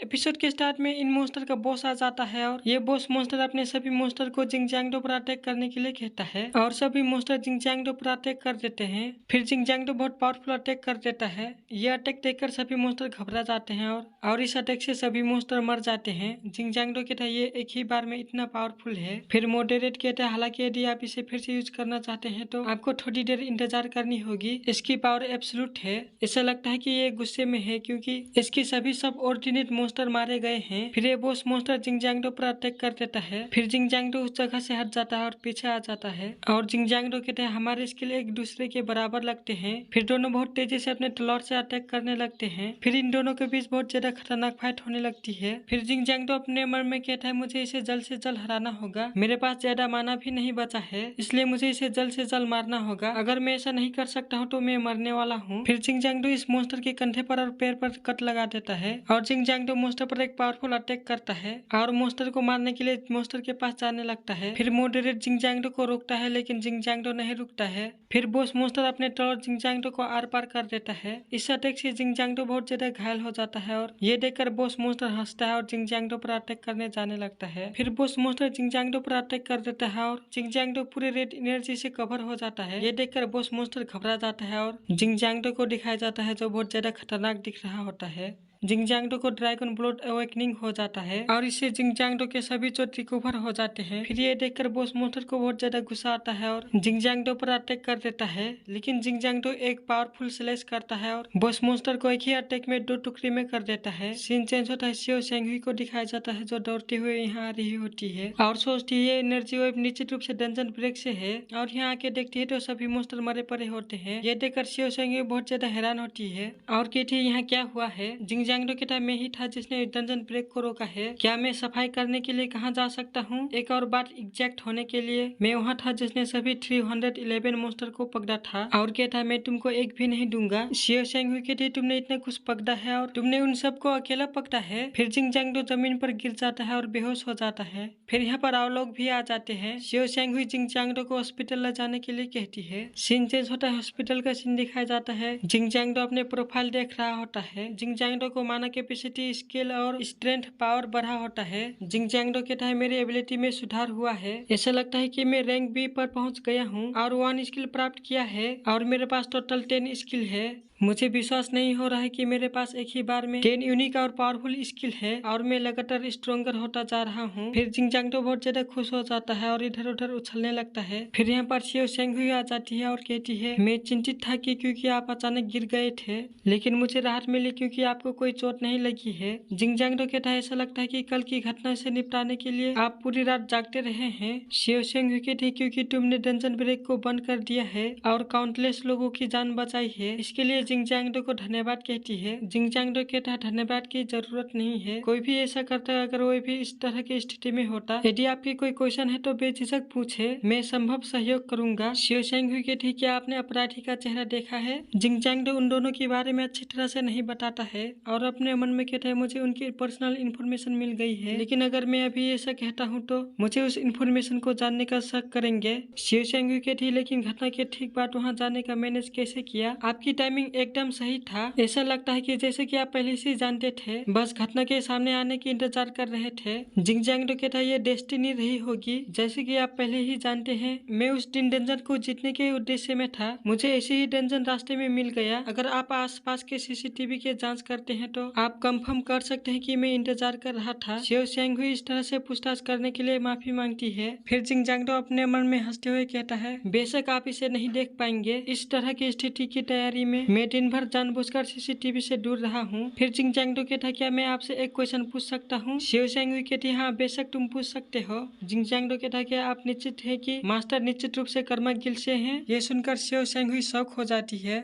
Episode के start में इन monster का बॉस आ जाता है और ये बॉस मॉन्स्टर अपने सभी मॉन्स्टर को जिंगजैंगडो पर अटैक करने के लिए कहता है और सभी मॉन्स्टर जिंगजैंगडो पर अटैक कर देते हैं। फिर जिंगजैंगडो बहुत पावरफुल अटैक कर देता है। ये अटैक देखकर सभी मॉन्स्टर घबरा जाते हैं और इस अटैक से सभी मॉन्स्टर मर जाते हैं। जिंगजैंगडो कहता है ये एक ही बार में इतना पावरफुल है। फिर मॉडरेट कहता है हालांकि यदि आप इसे फिर से यूज करना चाहते हैं तो आपको थोड़ी देर इंतजार करनी होगी। इसकी पावर एब्सोल्यूट है। ऐसा लगता है कि ये गुस्से में है क्योंकि इसकी सभी सब ऑर्डिनेट मॉन्स्टर मारे गए हैं। फिर ये बॉस मॉन्स्टर जिंगजैंगडो पर अटैक कर देता है। फिर जिंगजैंगडो उस जगह से हट जाता है और पीछे आ जाता है और जिंगजैंगडो कहते हैं हमारे स्किल एक दूसरे के बराबर लगते हैं। फिर दोनों बहुत तेजी से अपने तलवार से अटैक करने लगते हैं। फिर इन दोनों के बीच बहुत ज्यादा खतरनाक फाइट होने लगती है। फिर जिंगजैंगडो अपने मन में कहता है मुझे इसे जल्द से जल्द हराना होगा। मेरे पास ज्यादा माना भी नहीं बचा है, इसलिए मुझे इसे जल्द से जल्द मारना होगा। अगर मैं ऐसा नहीं कर सकता हूँ तो मैं मरने वाला हूँ। फिर जिंगजैंगडो इस मॉन्स्टर के कंधे पर और पैर पर कट लगा देता है और जिंगजैंगडो मॉन्स्टर पर एक पावरफुल अटैक करता है और मॉन्स्टर को मारने के लिए मॉन्स्टर के पास जाने लगता है। फिर मॉडरेट जिंगजैंगडो को रोकता है लेकिन जिंगजैंगडो नहीं रुकता है। फिर बॉस मॉन्स्टर अपने तलवार जिंगजैंगडो को आर पार कर देता है। इस अटैक से जिंगजैंगडो बहुत ज्यादा घायल हो जाता है और ये देखकर बॉस मॉन्स्टर हंसता है और जिंगजैंगडो पर अटैक करने जाने लगता है। फिर बॉस मॉन्स्टर जिंगजैंगडो पर अटैक कर देता है और जिंगजैंगडो पूरे रेड एनर्जी से कवर हो जाता है। ये देखकर बॉस मॉन्स्टर घबरा जाता है और जिंगजैंगडो को दिखाया जाता है जो बहुत ज्यादा खतरनाक दिख रहा होता है। जिंगजैंगडो को ड्रैगन ब्लड अवेकनिंग हो जाता है और इससे जिंगजैंगडो के सभी चोट रिकवर हो जाते हैं। फिर ये देखकर बॉस मॉन्स्टर को बहुत ज्यादा गुस्सा आता है और जिंगजैंगडो पर अटैक कर देता है लेकिन जिंगजैंगडो एक पावरफुल स्लैश करता है और बॉस मॉन्स्टर को एक ही अटैक में 2 टुकड़े में कर देता है। सीन चेंज होता है, शियो सेंगहुई को दिखाया जाता है जो दौड़ते हुए यहाँ आ रही होती है और सोचती है ये एनर्जी वेव निश्चित रूप से डंजन ब्रेक से है और यहाँ आके देखती है तो सभी मॉन्स्टर मरे पड़े होते हैं। ये देखकर शियो सेंगहुई बहुत ज्यादा हैरान होती है और कहती है यहाँ क्या हुआ है। जिंगजैंगडो के टाइम में ही था जिसने डंजन ब्रेक को रोका है। क्या मैं सफाई करने के लिए कहाँ जा सकता हूँ? एक और बात एग्जैक्ट होने के लिए मैं वहाँ था जिसने सभी 311 मॉन्स्टर को पकड़ा था और क्या था मैं तुमको एक भी नहीं दूंगा। शियो सेंगहुई के लिए तुमने इतना कुछ पकड़ा है और तुमने उन सबको अकेला पकड़ा है। फिर जिंगजैंगडो जमीन पर गिर जाता है और बेहोश हो जाता है। फिर यहाँ पर और लोग भी आ जाते हैं। शियो सेंगहुई जिंगजैंगडो को हॉस्पिटल ले जाने के लिए कहती है। सीन चेंज होता है, हॉस्पिटल का सीन दिखाया जाता है। जिंगजैंगडो अपने प्रोफाइल देख रहा होता है। जिंगजैंगडो को माना कैपेसिटी, स्किल और स्ट्रेंथ पावर बढ़ा होता है। जिंगजैंगडो कहता है मेरी एबिलिटी में सुधार हुआ है। ऐसा लगता है कि मैं रैंक बी पर पहुंच गया हूं और 1 स्किल प्राप्त किया है और मेरे पास टोटल 10 स्किल है। मुझे विश्वास नहीं हो रहा है कि मेरे पास एक ही बार में 10 यूनिक और पावरफुल स्किल है और मैं लगातार स्ट्रॉन्गर होता जा रहा हूँ। फिर जिंगजैंगडो बहुत ज्यादा खुश हो जाता है और इधर उधर उछलने लगता है। फिर यहाँ पर शियो सेंगहुई आ जाती है और कहती है मैं चिंतित था कि क्योंकि आप अचानक गिर गए थे लेकिन मुझे राहत मिली क्योंकि आपको कोई चोट नहीं लगी है। जिंगजैंगडो कहता है ऐसा लगता है कि कल की घटना से निपटाने के लिए आप पूरी रात जागते रहे हैं। शियो सेंगहुई कहती है क्योंकि तुमने डंजन ब्रेक को बंद कर दिया है और काउंटलेस लोगों की जान बचाई है, इसके लिए जिंगजैंगडो को धन्यवाद कहती है। जिंगजैंगडो कहता है धन्यवाद की जरूरत नहीं है, कोई भी ऐसा करता है अगर वो भी इस तरह की स्थिति में होता। यदि आपकी कोई क्वेश्चन है तो बेझिझक पूछे, मैं संभव सहयोग करूंगा। शियो सेंगहुई कहती है क्या आपने अपराधी का चेहरा देखा है? जिंगजैंगडो उन दोनों के बारे में अच्छी तरह से नहीं बताता है और अपने मन में कहता है मुझे उनकी पर्सनल इन्फॉर्मेशन मिल गई है लेकिन अगर मैं अभी ऐसा कहता हूँ तो मुझे उस इन्फॉर्मेशन को जानने का शक करेंगे। शियो सेंगहुई कहती है लेकिन घटना के ठीक बाद वहाँ जाने का मैनेज कैसे किया? आपकी टाइमिंग एकदम सही था। ऐसा लगता है कि जैसे कि आप पहले से जानते थे, बस घटना के सामने आने की इंतजार कर रहे थे। जिंगजैंगडो कहता है ये डेस्टिनी रही होगी। जैसे कि आप पहले ही जानते हैं मैं उस दिन डंजन को जीतने के उद्देश्य में था, मुझे ऐसे ही डंजन रास्ते में मिल गया। अगर आप आसपास के सीसीटीवी के जांच करते हैं तो आप कंफर्म कर सकते हैं कि मैं इंतजार कर रहा था। शियो सेंगहुई इस तरह से पूछताछ करने के लिए माफी मांगती है। फिर जिंगजैंगडो अपने मन में हंसते हुए कहता है बेशक आप इसे नहीं देख पाएंगे, इस तरह की स्थिति की तैयारी में मैं दिन भर जानबूझकर सीसीटीवी से दूर रहा हूँ। फिर जिंगजैंगडो कहता है क्या मैं आपसे एक क्वेश्चन पूछ सकता हूँ? शियो सेंगहुई कहती है हाँ बेशक तुम पूछ सकते हो। जिंगजैंगडो कहता है क्या आप निश्चित है कि मास्टर निश्चित रूप से कर्मा गिल्ड से हैं? ये सुनकर शियो सेंगहुई शॉक हो जाती है।